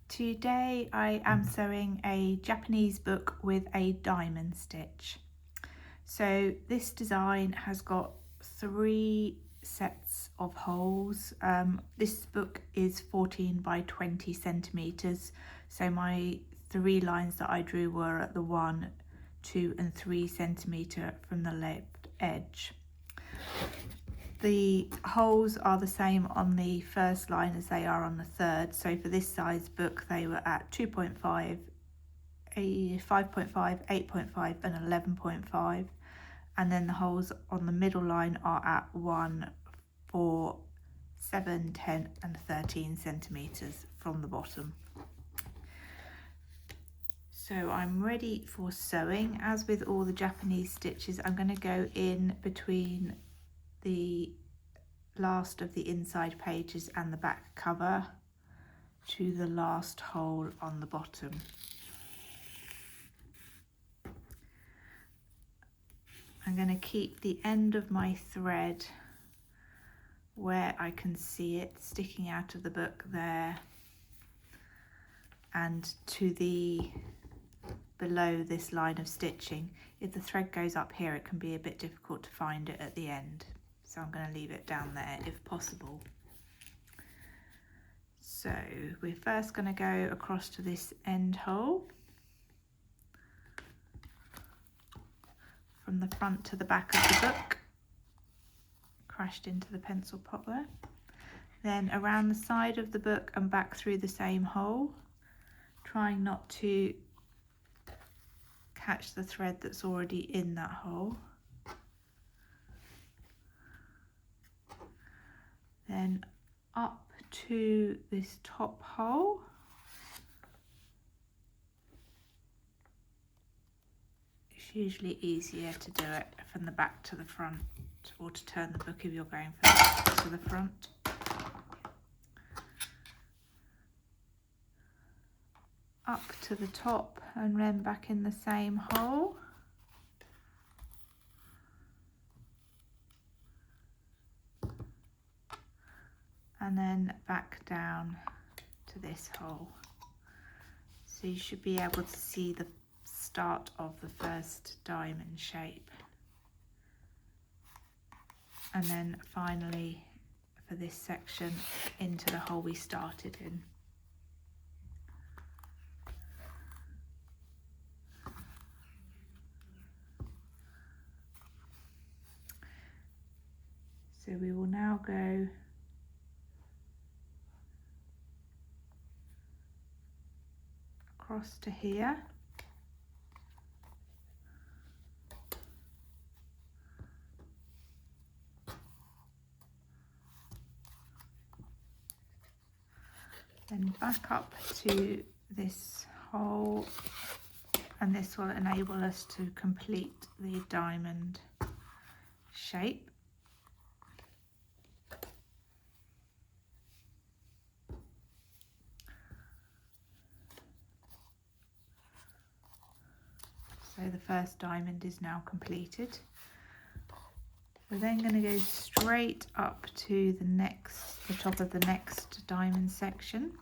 Today I am sewing a Japanese book with a diamond stitch. So this design has got 3 sets of holes. This book is 14 by 20 centimeters. So my 3 lines that I drew were at the 1, 2 and 3 centimeter from the left edge. The holes are the same on the first line as they are on the third. So for this size book, they were at 2.5, 5.5, 8.5 and 11.5. And then the holes on the middle line are at 1, 4, 7, 10 and 13 centimeters from the bottom. So I'm ready for sewing. As with all the Japanese stitches, I'm going to go in between the last of the inside pages and the back cover to the last hole on the bottom. I'm going to keep the end of my thread where I can see it sticking out of the book there, and to the below this line of stitching. If the thread goes up here, it can be a bit difficult to find it at the end, so I'm going to leave it down there if possible. So we're first going to go across to this end hole, from the front to the back of the book, crashed into the pencil pot there. Then around the side of the book and back through the same hole, trying not to catch the thread that's already in that hole. Then up to this top hole, it's usually easier to do it from the back to the front, or to turn the book if you're going from the back to the front. Up to the top and then back in the same hole. And then back down to this hole. So you should be able to see the start of the first diamond shape. And then finally, for this section, into the hole we started in. So we will now go across to here, then back up to this hole, and this will enable us to complete the diamond shape. So the first diamond is now completed. We're then going to go straight up to the top of the next diamond section.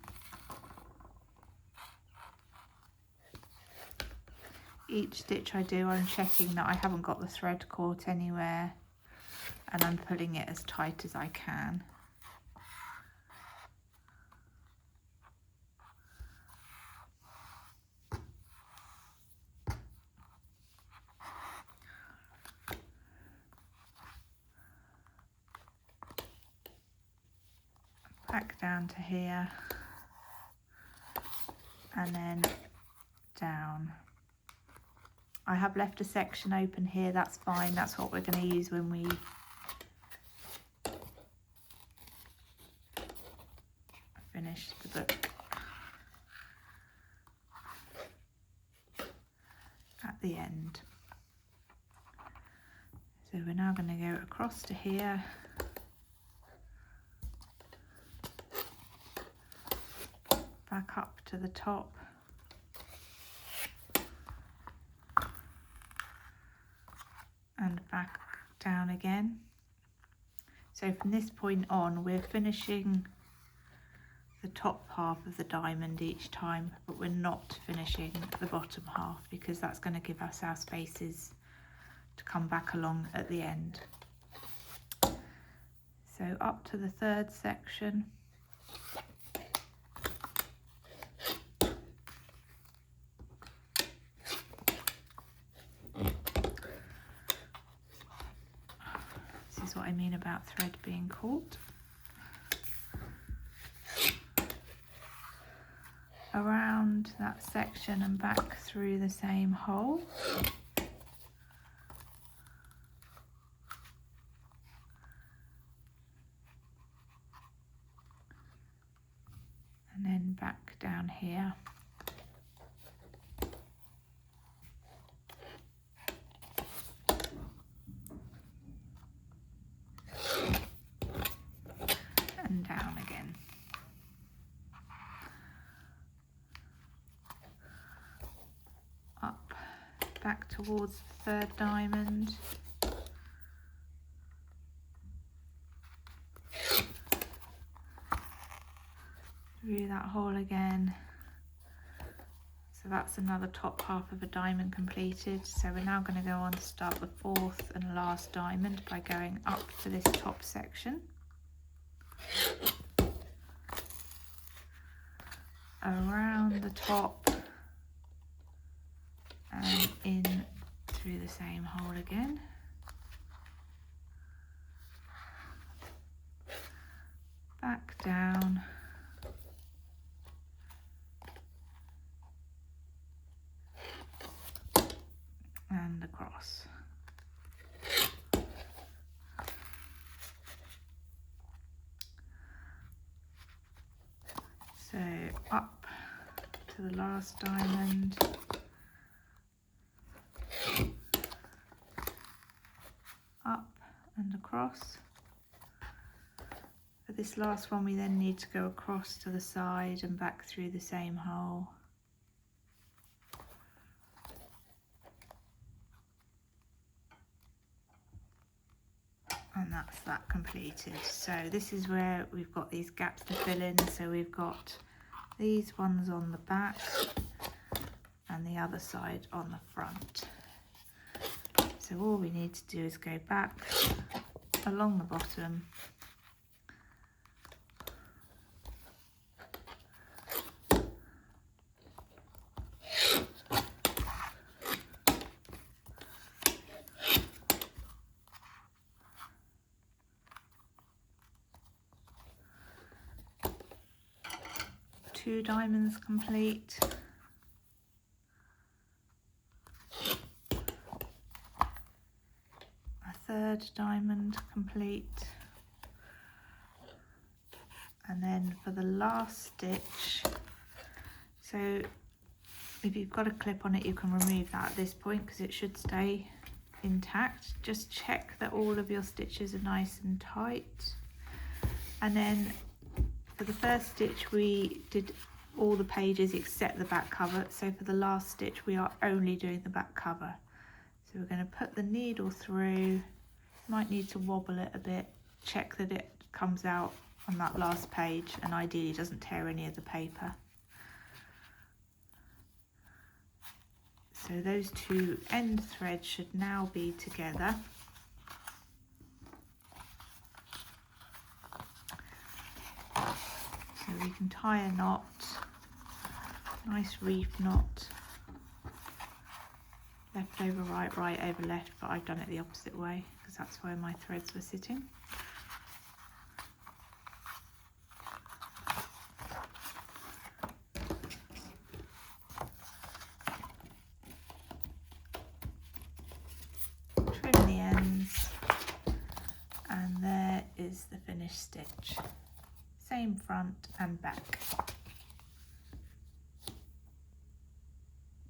Each stitch I do, I'm checking that I haven't got the thread caught anywhere, and I'm pulling it as tight as I can. Back down to here, and then down. I have left a section open here, that's fine, that's what we're going to use when we finish the book. At the end. So we're now going to go across to here, back up to the top, and back down again. So from this point on, we're finishing the top half of the diamond each time, but we're not finishing the bottom half because that's going to give us our spaces to come back along at the end. So up to the third section. This is what I mean about thread being caught. Around that section and back through the same hole. And then back down here. And down again. Up, back towards the third diamond. Through that hole again. So that's another top half of a diamond completed. So we're now going to go on to start the fourth and last diamond by going up to this top section. Around the top and in through the same hole again. Back down. And across. So up to the last diamond. Up and across. For this last one we then need to go across to the side and back through the same hole. And that's that completed. So this is where we've got these gaps to fill in. So we've got these ones on the back and the other side on the front. So all we need to do is go back along the bottom two diamonds complete. A third diamond complete. And then for the last stitch, so if you've got a clip on it, you can remove that at this point because it should stay intact. Just check that all of your stitches are nice and tight. And then for the first stitch we did all the pages except the back cover, so for the last stitch we are only doing the back cover. So we're going to put the needle through, might need to wobble it a bit, check that it comes out on that last page and ideally doesn't tear any of the paper. So those two end threads should now be together. So we can tie a knot, nice reef knot, left over right, right over left, but I've done it the opposite way because that's where my threads were sitting. Trim the ends, and there is the finished stitch. Same front and back.